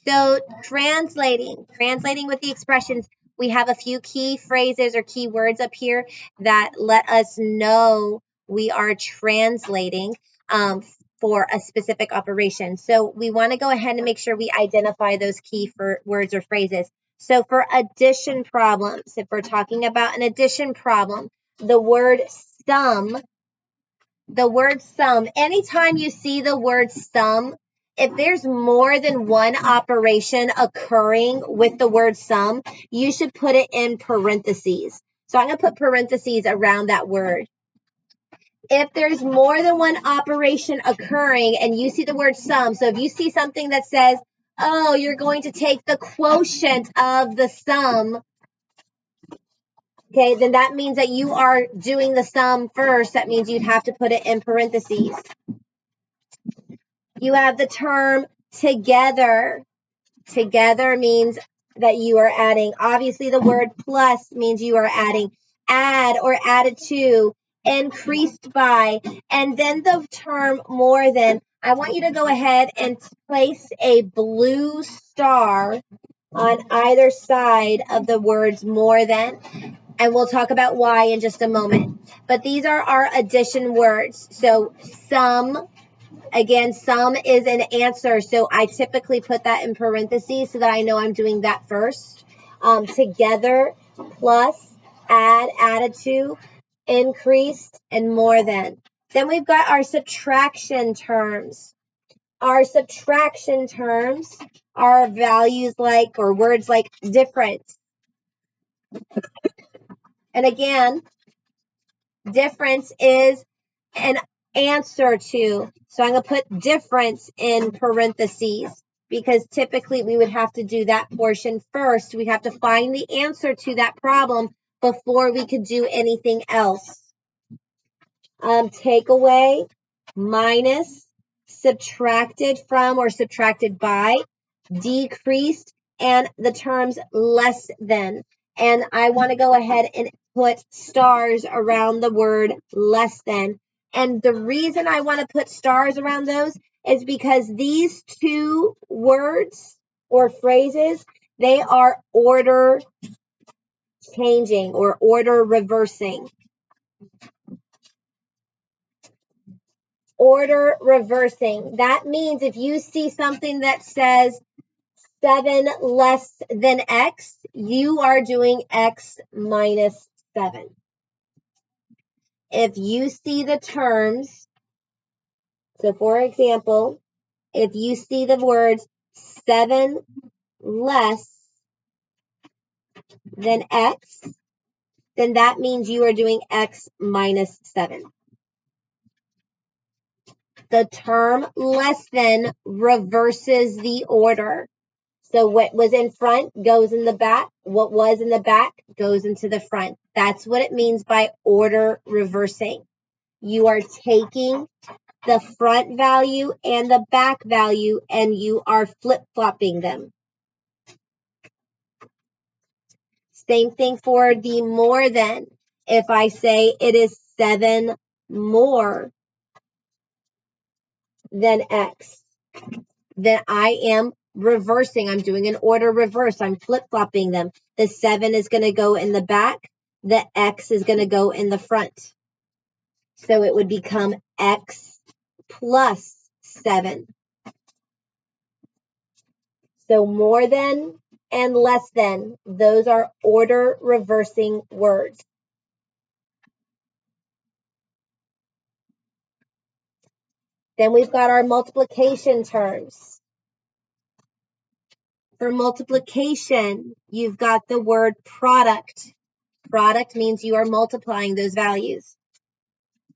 So translating with the expressions, we have a few key phrases or key words up here that let us know we are translating for a specific operation. So we want to go ahead and make sure we identify those key words or phrases. So for addition problems, if we're talking about an addition problem, the word sum, anytime you see the word sum, if there's more than one operation occurring with the word sum, you should put it in parentheses. So I'm going to put parentheses around that word. If there's more than one operation occurring and you see the word sum, so if you see something that says, oh, you're going to take the quotient of the sum, okay, then that means that you are doing the sum first. That means you'd have to put it in parentheses. You have the term together. Together means that you are adding. Obviously, the word plus means you are adding. Add or added to, increased by, and then the term more than. I want you to go ahead and place a blue star on either side of the words more than, and we'll talk about why in just a moment. But these are our addition words. So sum. Again, sum is an answer, so I typically put that in parentheses so that I know I'm doing that first. Together, plus, add, added to, increased, and more than. Then we've got our subtraction terms. Our subtraction terms are values like, or words like difference. And again, difference is an answer to. So I'm going to put difference in parentheses because typically we would have to do that portion first. We'd have to find the answer to that problem before we could do anything else. Take away, minus, subtracted from or subtracted by, decreased, and the terms less than. And I want to go ahead and put stars around the word less than. And the reason I want to put stars around those is because these two words or phrases, they are order changing or order reversing. Order reversing. That means if you see something that says 7 less than x, you are doing x minus 7. If you see the terms, so for example, if you see the words 7 less than x, then that means you are doing x minus 7. The term less than reverses the order. So what was in front goes in the back. What was in the back goes into the front. That's what it means by order reversing. You are taking the front value and the back value and you are flip-flopping them. Same thing for the more than. If I say it is 7 more than x, then I am reversing. I'm doing an order reverse. I'm flip-flopping them. The 7 is going to go in the back. The x is going to go in the front. So it would become x plus 7. So more than and less than, those are order reversing words. Then we've got our multiplication terms. For multiplication, you've got the word product. Product means you are multiplying those values.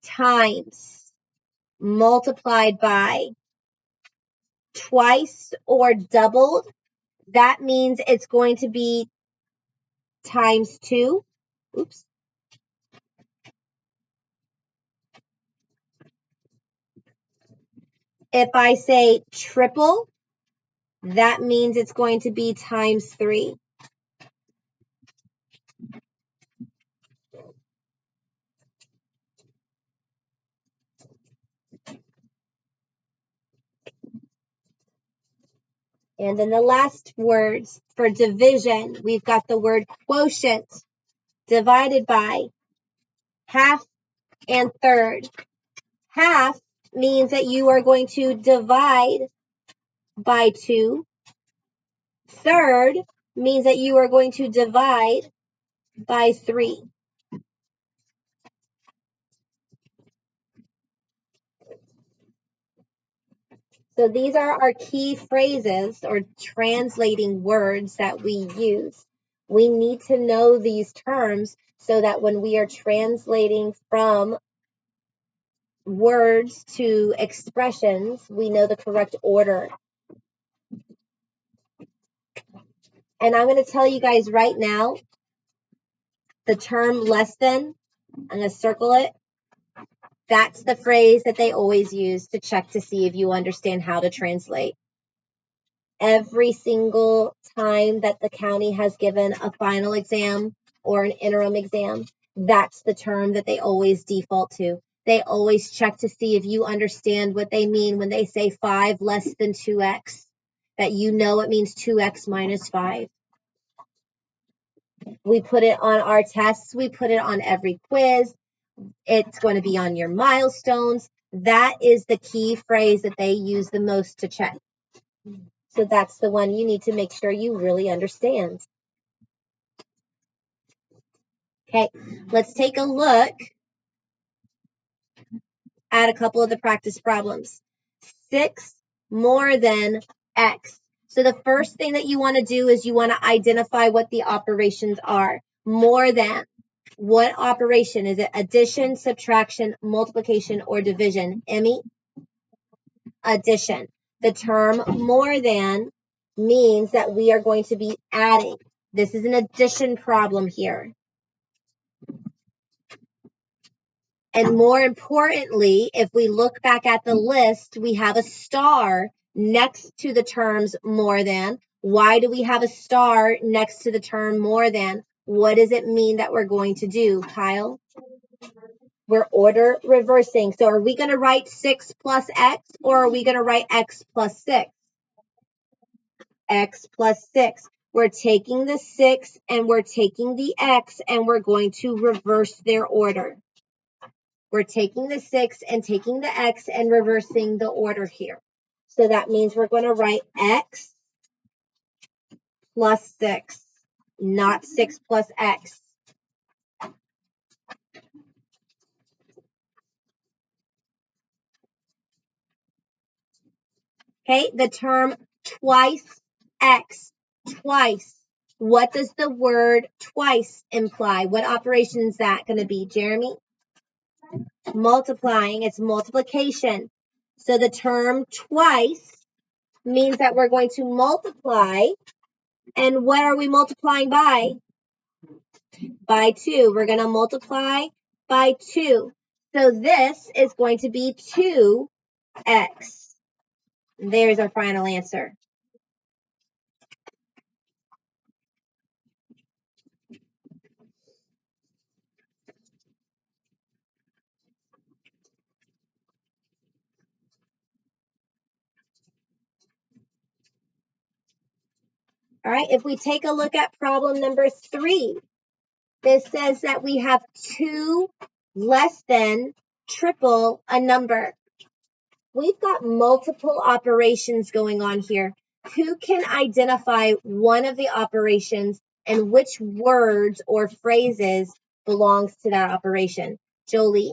Times, multiplied by, twice or doubled. That means it's going to be times 2. Oops. If I say triple, that means it's going to be times 3. And then the last words for division, we've got the word quotient, divided by, half, and third. Half means that you are going to divide by 2. Third means that you are going to divide by 3. So these are our key phrases or translating words that we use. We need to know these terms so that when we are translating from words to expressions, we know the correct order. And I'm going to tell you guys right now, the term less than, I'm going to circle it. That's the phrase that they always use to check to see if you understand how to translate. Every single time that the county has given a final exam or an interim exam, that's the term that they always default to. They always check to see if you understand what they mean when they say 5 less than 2x, that you know it means 2x minus 5. We put it on our tests. We put it on every quiz. It's going to be on your milestones. That is the key phrase that they use the most to check. So that's the one you need to make sure you really understand. Okay, let's take a look at a couple of the practice problems. 6 more than x. So the first thing that you want to do is you want to identify what the operations are. More than. What operation? Is it addition, subtraction, multiplication, or division? Emmy? Addition. The term more than means that we are going to be adding. This is an addition problem here. And more importantly, if we look back at the list, we have a star next to the terms more than. Why do we have a star next to the term more than? What does it mean that we're going to do, Kyle? We're order reversing. So are we going to write 6 plus x, or are we going to write x plus 6? X plus 6. We're taking the 6 and we're taking the x and we're going to reverse their order. We're taking the 6 and taking the x and reversing the order here. So that means we're going to write x plus 6, not 6 plus x. Okay, the term twice x, twice. What does the word twice imply? What operation is that going to be, Jeremy? Multiplying. It's multiplication. So the term twice means that we're going to multiply. And what are we multiplying by? By 2. We're going to multiply by 2. So this is going to be 2x. There's our final answer. All right, if we take a look at problem number 3, this says that we have 2 less than triple a number. We've got multiple operations going on here. Who can identify one of the operations and which words or phrases belongs to that operation? Jolie.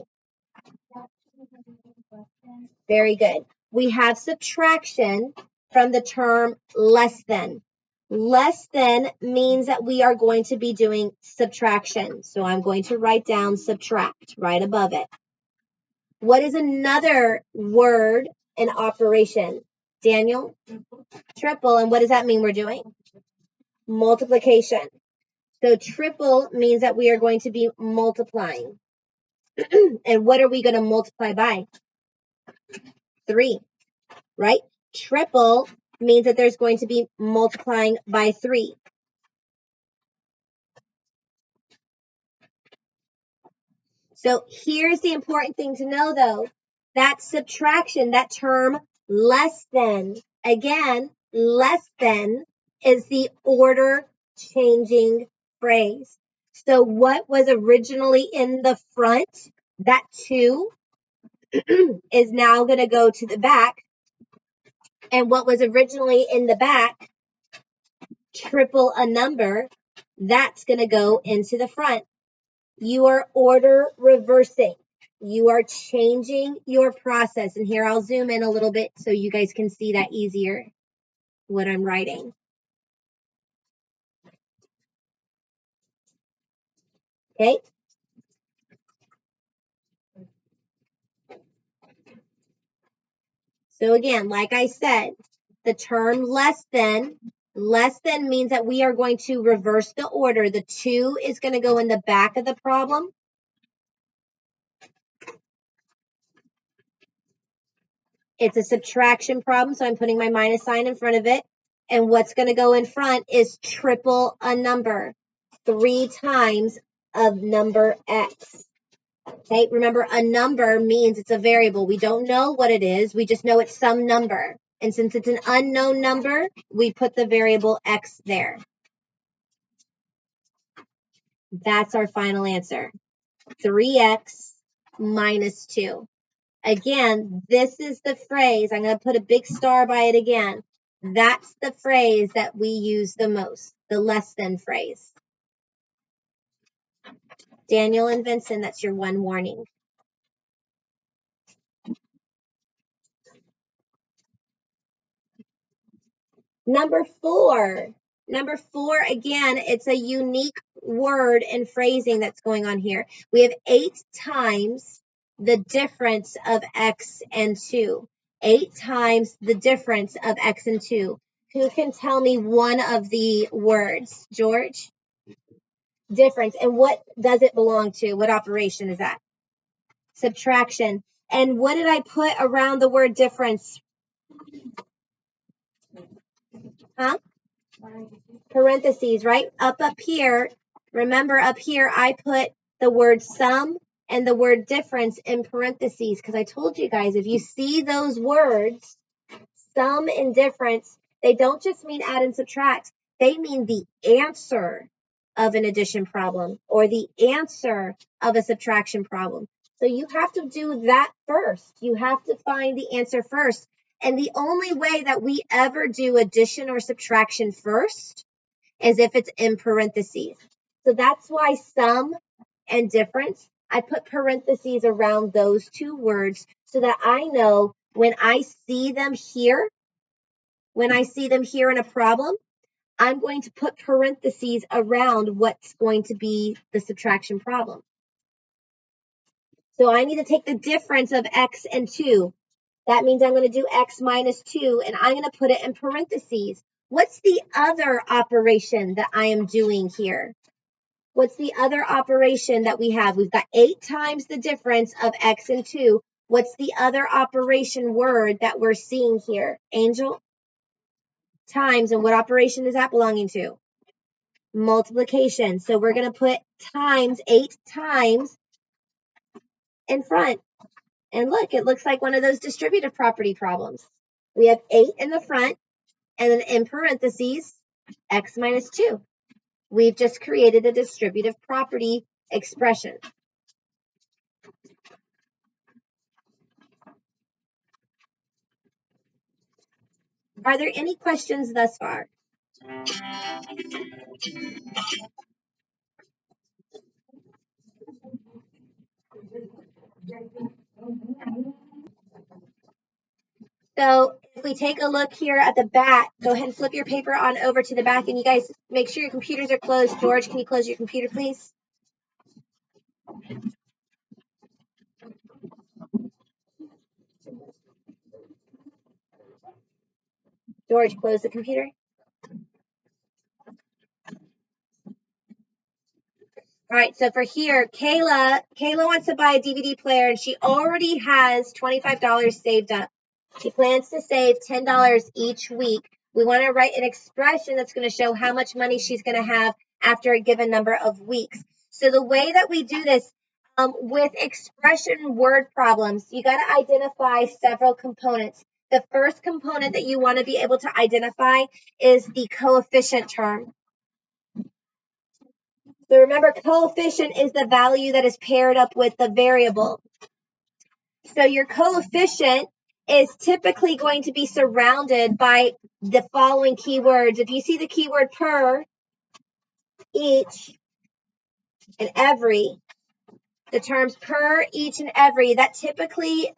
Very good. We have subtraction from the term less than. Less than means that we are going to be doing subtraction. So I'm going to write down subtract right above it. What is another word in operation? Daniel? Triple. And what does that mean we're doing? Multiplication. So triple means that we are going to be multiplying. And what are we going to multiply by? 3, right? Triple means that there's going to be multiplying by 3. So here's the important thing to know, though. That subtraction, that term less than, again, less than is the order changing phrase. So what was originally in the front, that 2, is now going to go to the back. And what was originally in the back, triple a number, that's going to go into the front. You are order reversing. You are changing your process. And here I'll zoom in a little bit so you guys can see that easier, what I'm writing. Okay. So again, like I said, the term less than means that we are going to reverse the order. The 2 is going to go in the back of the problem. It's a subtraction problem, so I'm putting my minus sign in front of it. And what's going to go in front is triple a number, 3 times of number x. Okay, remember, a number means it's a variable. We don't know what it is. We just know it's some number. And since it's an unknown number, we put the variable x there. That's our final answer, 3x minus 2. Again, this is the phrase. I'm going to put a big star by it again. That's the phrase that we use the most, the less than phrase. Daniel and Vincent, that's your one warning. Number 4, again, it's a unique word and phrasing that's going on here. We have 8 times the difference of x and 2. 8 times the difference of x and 2. Who can tell me one of the words? George? Difference. And what does it belong to? What operation is that? Subtraction. And what did I put around the word difference? Huh? Parentheses, right? Up here, remember up here, I put the word sum and the word difference in parentheses because I told you guys, if you see those words, sum and difference, they don't just mean add and subtract. They mean the answer of an addition problem or the answer of a subtraction problem. So you have to do that first. You have to find the answer first. And the only way that we ever do addition or subtraction first is if it's in parentheses. So that's why sum and difference, I put parentheses around those 2 words so that I know when I see them here, in a problem, I'm going to put parentheses around what's going to be the subtraction problem. So I need to take the difference of x and 2. That means I'm going to do x minus 2, and I'm going to put it in parentheses. What's the other operation that I am doing here? What's the other operation that we have? We've got 8 times the difference of x and 2. What's the other operation word that we're seeing here? Angel? Times. And what operation is that belonging to? Multiplication. So we're going to put times, 8 times in front. And look, it looks like one of those distributive property problems. We have 8 in the front, and then in parentheses, x minus 2. We've just created a distributive property expression. Are there any questions thus far? So if we take a look here at the back, go ahead and flip your paper on over to the back, and you guys make sure your computers are closed. George, can you close your computer, please? George, close the computer. All right, so for here, Kayla wants to buy a DVD player, and she already has $25 saved up. She plans to save $10 each week. We want to write an expression that's going to show how much money she's going to have after a given number of weeks. So the way that we do this with expression word problems, you got to identify several components. the first component that you want to be able to identify is the coefficient term. So remember, coefficient is the value that is paired up with the variable. So your coefficient is typically going to be surrounded by the following keywords. If you see the keyword per, each, and every, the terms per, each, and every, that typically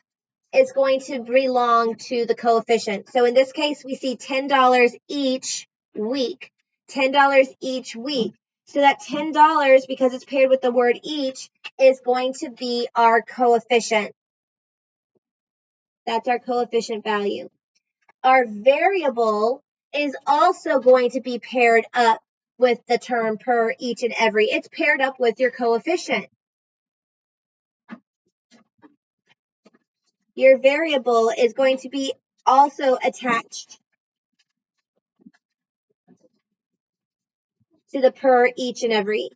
is going to belong to the coefficient. So in this case, we see $10 each week. $10 each week. So that $10, because it's paired with the word each, is going to be our coefficient. That's our coefficient value. Our variable is also going to be paired up with the term per, each, and every. It's paired up with your coefficient. Your variable is going to be also attached to the per, each, and every.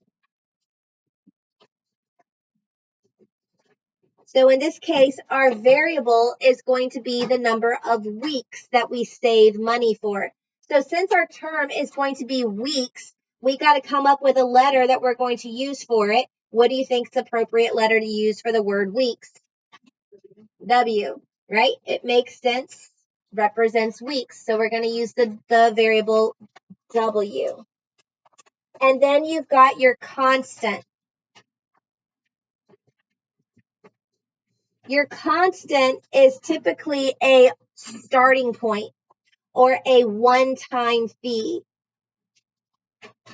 So in this case, our variable is going to be the number of weeks that we save money for. So since our term is going to be weeks, we got to come up with a letter that we're going to use for it. What do you think is the appropriate letter to use for the word weeks? W, right? It makes sense, represents weeks. So we're going to use the variable W. And then you've got your constant. Your constant is typically a starting point or a one-time fee.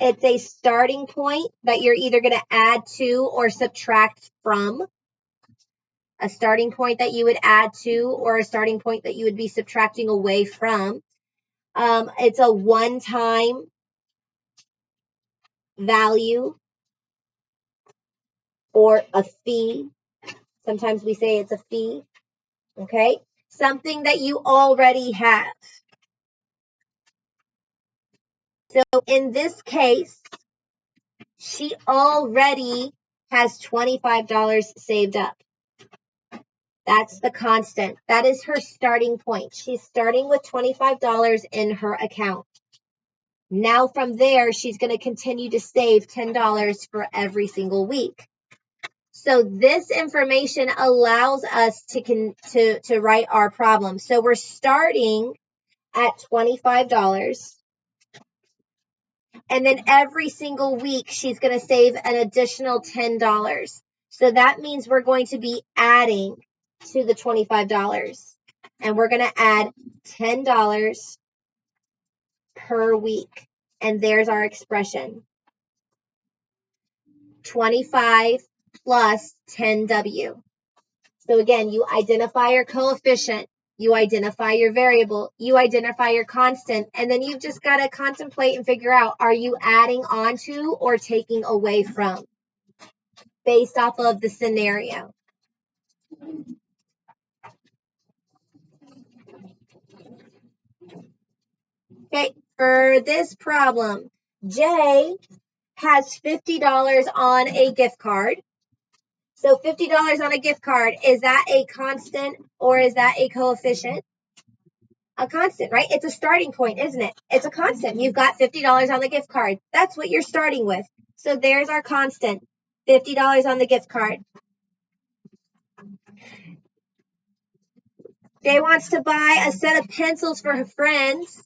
It's a starting point that you're either going to add to or subtract from. A starting point that you would add to or a starting point that you would be subtracting away from. It's a one-time value or a fee. Sometimes we say it's a fee, okay? Something that you already have. So in this case, she already has $25 saved up. That's the constant. That is her starting point. She's starting with $25 in her account. Now from there, she's going to continue to save $10 for every single week. So this information allows us to write our problem. So we're starting at $25. And then every single week, she's going to save an additional $10. So that means we're going to be adding to the $25. And we're going to add $10 per week. And there's our expression. 25 plus 10W. So again, you identify your coefficient, you identify your variable, you identify your constant, and then you've just got to contemplate and figure out, are you adding on to or taking away from based off of the scenario? Okay, for this problem, Jay has $50 on a gift card. So $50 on a gift card, is that a constant or is that a coefficient? A constant, right? It's a starting point, isn't it? It's a constant. You've got $50 on the gift card. That's what you're starting with. So there's our constant, $50 on the gift card. Jay wants to buy a set of pencils for her friends.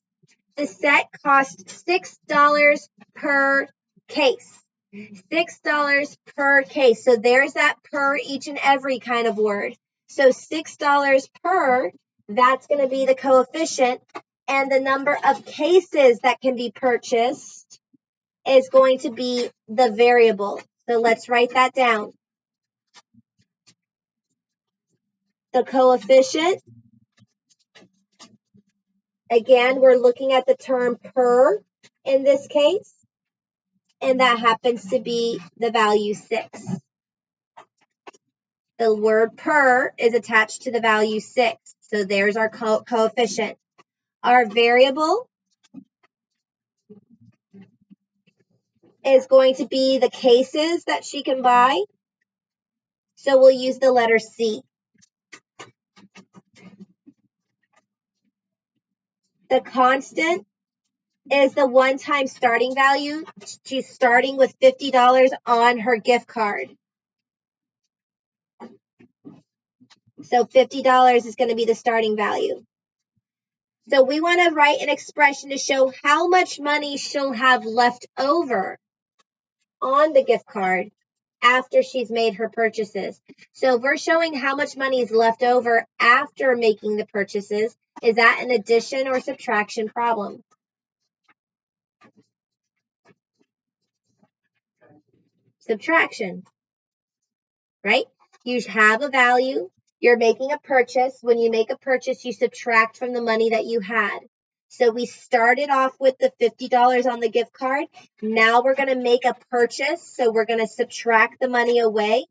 The set costs $6 per case. $6 per case. So there's that per, each, and every kind of word. So $6 per, that's going to be the coefficient. And the number of cases that can be purchased is going to be the variable. So let's write that down. The coefficient, again, we're looking at the term per in this case, and that happens to be the value 6. The word per is attached to the value 6. So there's our coefficient. Our variable is going to be the cases that she can buy. So we'll use the letter C. The constant is the one-time starting value. She's starting with $50 on her gift card. So $50 is going to be the starting value. So we want to write an expression to show how much money she'll have left over on the gift card after she's made her purchases. So if we're showing how much money is left over after making the purchases, is that an addition or subtraction problem? Subtraction, right? You have a value. You're making a purchase. When you make a purchase, you subtract from the money that you had. So we started off with the $50 on the gift card. Now we're going to make a purchase. So we're going to subtract the money away.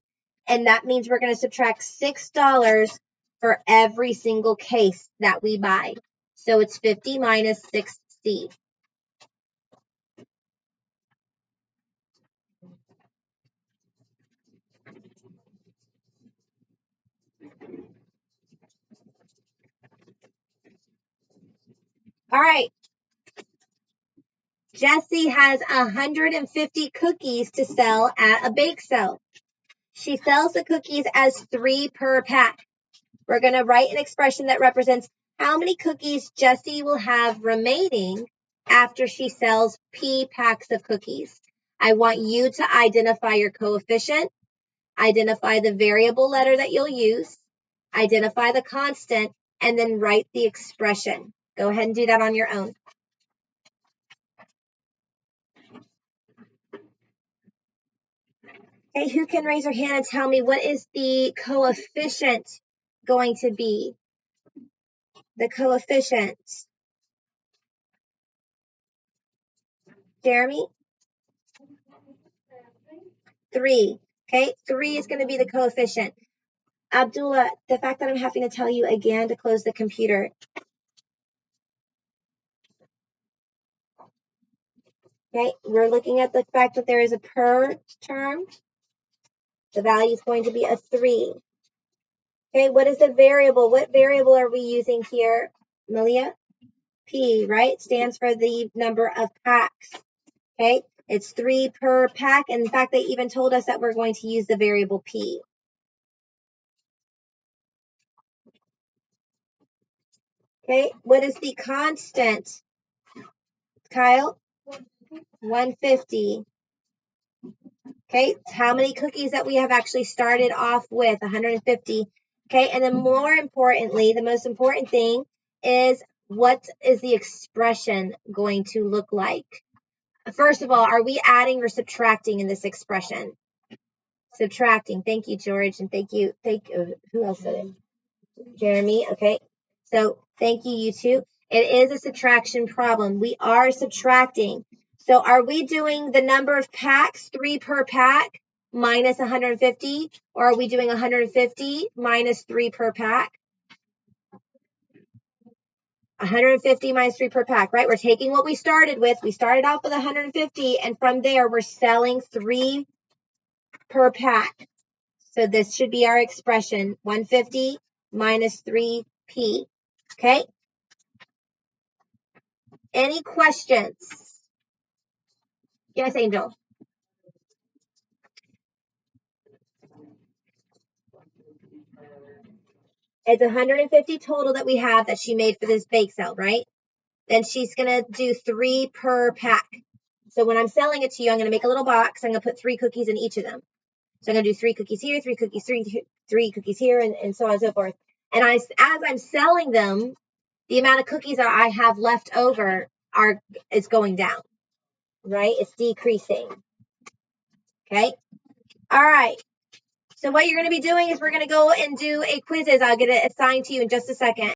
And that means we're going to subtract $6 for every single case that we buy. So it's 50 minus 6C. All right. Jessie has 150 cookies to sell at a bake sale. She sells the cookies as 3 per pack. We're going to write an expression that represents how many cookies Jessie will have remaining after she sells P packs of cookies. I want you to identify your coefficient, identify the variable letter that you'll use, identify the constant, and then write the expression. Go ahead and do that on your own. Okay, who can raise their hand and tell me what is the coefficient going to be? The coefficient. Jeremy? 3. Okay, 3 is going to be the coefficient. Abdullah, the fact that I'm having to tell you again to close the computer. Okay, we're looking at the fact that there is a per term. The value is going to be a 3. Okay, what is the variable? What variable are we using here, Malia? P, right? Stands for the number of packs. Okay, it's 3 per pack. And in fact, they even told us that we're going to use the variable P. Okay, what is the constant? Kyle? 150. Okay, how many cookies that we have actually started off with? 150. Okay, and then more importantly, the most important thing is what is the expression going to look like? First of all, are we adding or subtracting in this expression? Subtracting. Thank you, George, and thank you. Who else said it? Jeremy. Okay, so thank you, you two. It is a subtraction problem. We are subtracting. So are we doing the number of packs, 3 per pack, minus 150? Or are we doing 150 minus 3 per pack? 150 minus 3 per pack, right? We're taking what we started with. We started off with 150, and from there, we're selling 3 per pack. So this should be our expression, 150 minus 3P. Okay? Any questions? Yes, Angel. It's 150 total that we have that she made for this bake sale, right? Then she's going to do 3 per pack. So when I'm selling it to you, I'm going to make a little box. I'm going to put 3 cookies in each of them. So I'm going to do 3 cookies here, 3 cookies, 3 cookies here, and so on and so forth. And as I'm selling them, the amount of cookies that I have left over is going down, right? It's decreasing. Okay. All right. So what you're going to be doing is we're going to go and do a quizzes. I'll get it assigned to you in just a second.